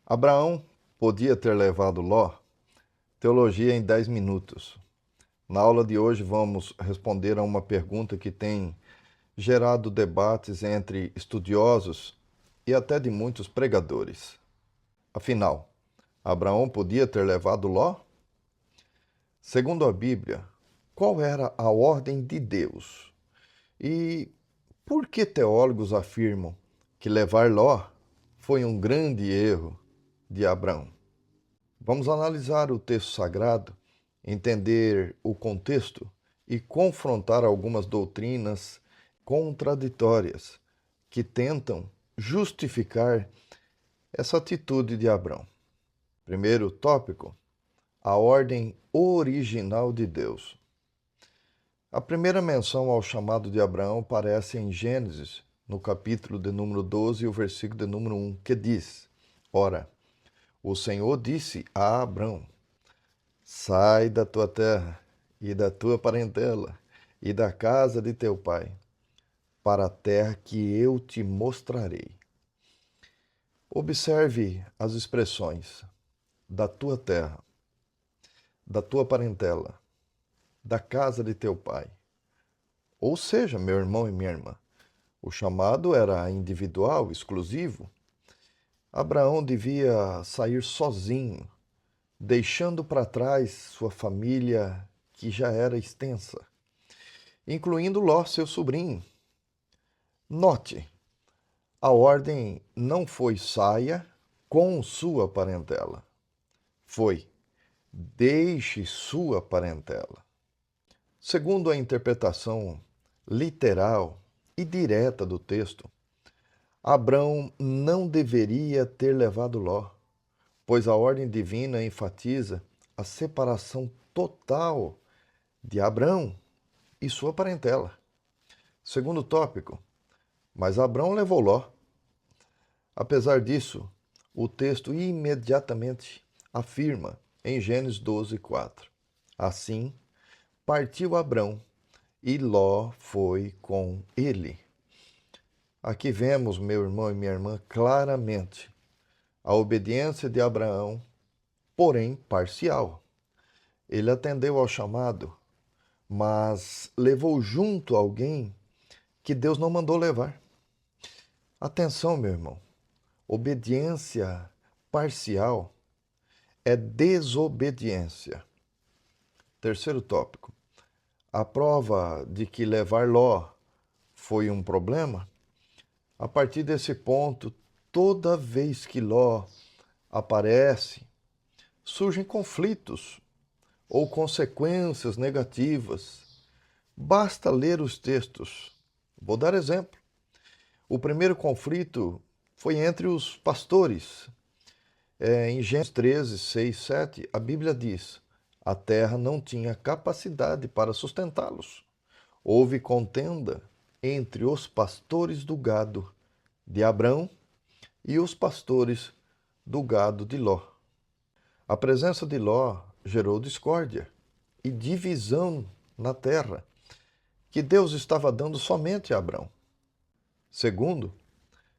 Abraão podia ter levado Ló? Teologia em 10 minutos. Na aula de hoje vamos responder a uma pergunta que tem gerado debates entre estudiosos e até de muitos pregadores. Afinal, Abraão podia ter levado Ló? Segundo a Bíblia, qual era a ordem de Deus? E por que teólogos afirmam que levar Ló foi um grande erro de Abraão? Vamos analisar o texto sagrado, entender o contexto e confrontar algumas doutrinas contraditórias que tentam justificar essa atitude de Abraão. Primeiro tópico, a ordem original de Deus. A primeira menção ao chamado de Abraão aparece em Gênesis, no capítulo de número 12 e o versículo de número 1, que diz: Ora, o Senhor disse a Abrão: Sai da tua terra e da tua parentela e da casa de teu pai, para a terra que eu te mostrarei. Observe as expressões da tua terra, da tua parentela, da casa de teu pai. Ou seja, meu irmão e minha irmã, o chamado era individual, exclusivo. Abraão devia sair sozinho, deixando para trás sua família, que já era extensa, incluindo Ló, seu sobrinho. Note, a ordem não foi saia com sua parentela, foi deixe sua parentela. Segundo a interpretação literal e direta do texto, Abrão não deveria ter levado Ló, pois a ordem divina enfatiza a separação total de Abrão e sua parentela. Segundo tópico, mas Abrão levou Ló. Apesar disso, o texto imediatamente afirma em Gênesis 12, 4. Assim, partiu Abrão e Ló foi com ele. Aqui vemos, meu irmão e minha irmã, claramente a obediência de Abraão, porém parcial. Ele atendeu ao chamado, mas levou junto alguém que Deus não mandou levar. Atenção, meu irmão. Obediência parcial é desobediência. Terceiro tópico. A prova de que levar Ló foi um problema, a partir desse ponto, toda vez que Ló aparece, surgem conflitos ou consequências negativas. Basta ler os textos. Vou dar exemplo. O primeiro conflito foi entre os pastores. Em Gênesis 13, 6, 7, a Bíblia diz: a terra não tinha capacidade para sustentá-los. Houve contenda entre os pastores do gado de Abrão e os pastores do gado de Ló. A presença de Ló gerou discórdia e divisão na terra, que Deus estava dando somente a Abrão. Segundo,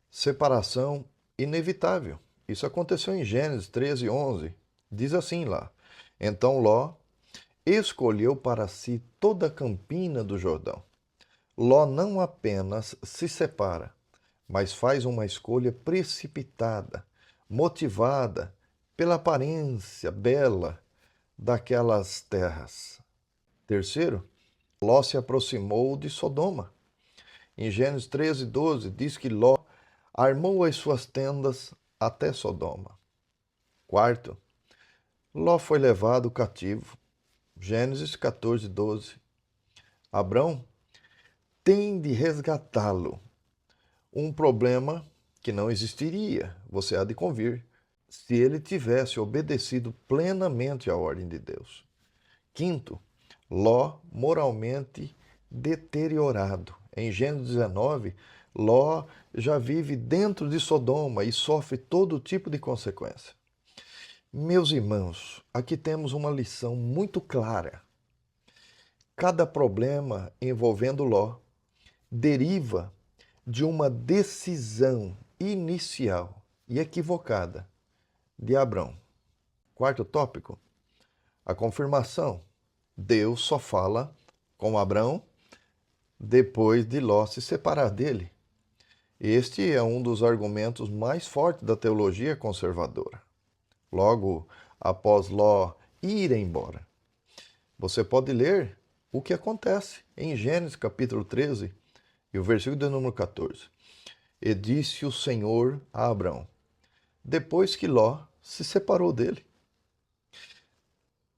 separação inevitável. Isso aconteceu em Gênesis 13, 11. Diz assim lá: Então Ló escolheu para si toda a campina do Jordão. Ló não apenas se separa, mas faz uma escolha precipitada, motivada pela aparência bela daquelas terras. Terceiro, Ló se aproximou de Sodoma. Em Gênesis 13, 12, diz que Ló armou as suas tendas até Sodoma. Quarto, Ló foi levado cativo. Gênesis 14, 12. Abrão tem de resgatá-lo. Um problema que não existiria, você há de convir, se ele tivesse obedecido plenamente à ordem de Deus. Quinto, Ló moralmente deteriorado. Em Gênesis 19, Ló já vive dentro de Sodoma e sofre todo tipo de consequência. Meus irmãos, aqui temos uma lição muito clara. Cada problema envolvendo Ló deriva de uma decisão inicial e equivocada de Abrão. Quarto tópico, a confirmação. Deus só fala com Abrão depois de Ló se separar dele. Este é um dos argumentos mais fortes da teologia conservadora. Logo após Ló ir embora, você pode ler o que acontece em Gênesis capítulo 13 e o versículo de número 14. E disse o Senhor a Abrão, depois que Ló se separou dele: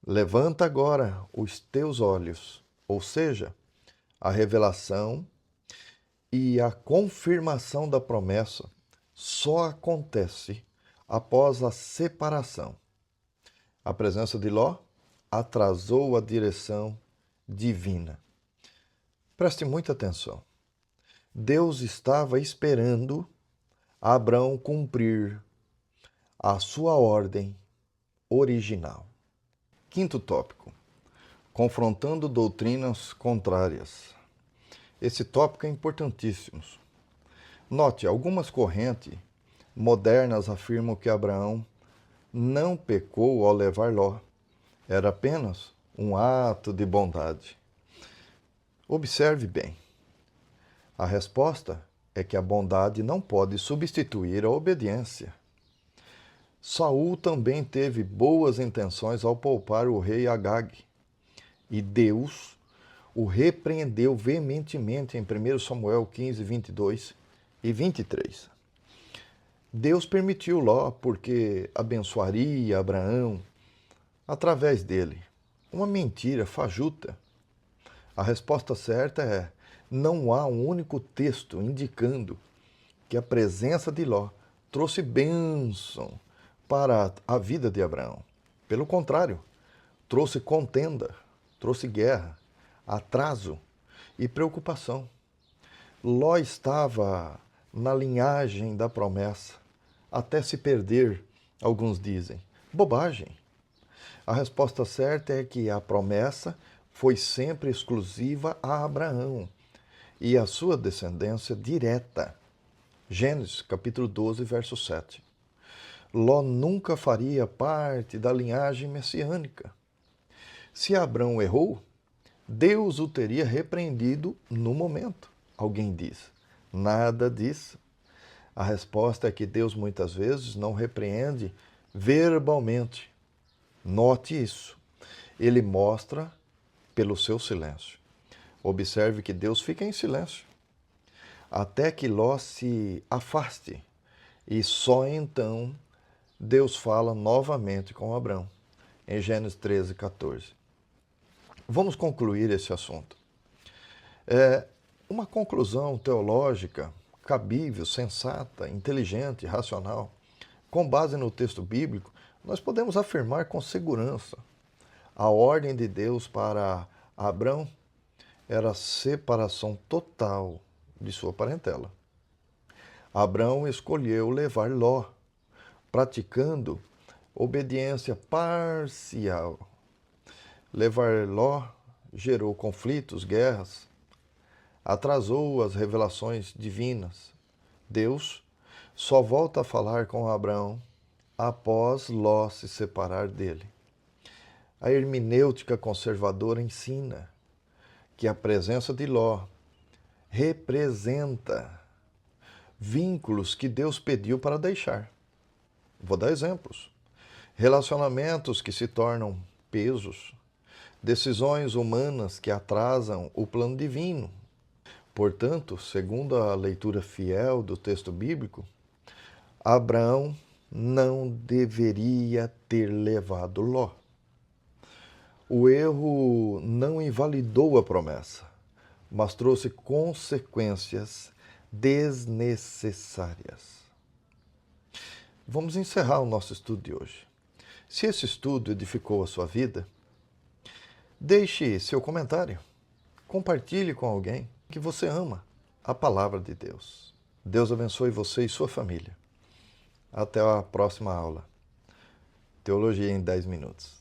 levanta agora os teus olhos, ou seja, a revelação e a confirmação da promessa só acontece após a separação. A presença de Ló atrasou a direção divina. Preste muita atenção. Deus estava esperando Abrão cumprir a sua ordem original. Quinto tópico, confrontando doutrinas contrárias. Esse tópico é importantíssimo. Note, algumas correntes modernas afirmam que Abraão não pecou ao levar Ló. Era apenas um ato de bondade. Observe bem. A resposta é que a bondade não pode substituir a obediência. Saul também teve boas intenções ao poupar o rei Agag. E Deus o repreendeu veementemente em 1 Samuel 15, 22 e 23. Deus permitiu Ló porque abençoaria Abraão através dele. Uma mentira fajuta. A resposta certa é: não há um único texto indicando que a presença de Ló trouxe bênção para a vida de Abraão. Pelo contrário, trouxe contenda, trouxe guerra, atraso e preocupação. Ló estava na linhagem da promessa, até se perder, alguns dizem. Bobagem. A resposta certa é que a promessa foi sempre exclusiva a Abraão e a sua descendência direta. Gênesis capítulo 12, verso 7. Ló nunca faria parte da linhagem messiânica. Se Abraão errou, Deus o teria repreendido no momento. Alguém diz: nada disso. A resposta é que Deus muitas vezes não repreende verbalmente. Note isso. Ele mostra pelo seu silêncio. Observe que Deus fica em silêncio até que Ló se afaste, e só então Deus fala novamente com Abrão, em Gênesis 13, 14. Vamos concluir esse assunto. Uma conclusão teológica cabível, sensata, inteligente, racional, com base no texto bíblico, nós podemos afirmar com segurança: a ordem de Deus para Abrão era a separação total de sua parentela. Abrão escolheu levar Ló, praticando obediência parcial. Levar Ló gerou conflitos, guerras, atrasou as revelações divinas. Deus só volta a falar com Abrão após Ló se separar dele. A hermenêutica conservadora ensina que a presença de Ló representa vínculos que Deus pediu para deixar. Vou dar exemplos. Relacionamentos que se tornam pesos, decisões humanas que atrasam o plano divino. Portanto, segundo a leitura fiel do texto bíblico, Abraão não deveria ter levado Ló. O erro não invalidou a promessa, mas trouxe consequências desnecessárias. Vamos encerrar o nosso estudo de hoje. Se esse estudo edificou a sua vida, deixe seu comentário. Compartilhe com alguém que você ama a palavra de Deus. Deus abençoe você e sua família. Até a próxima aula. Teologia em 10 minutos.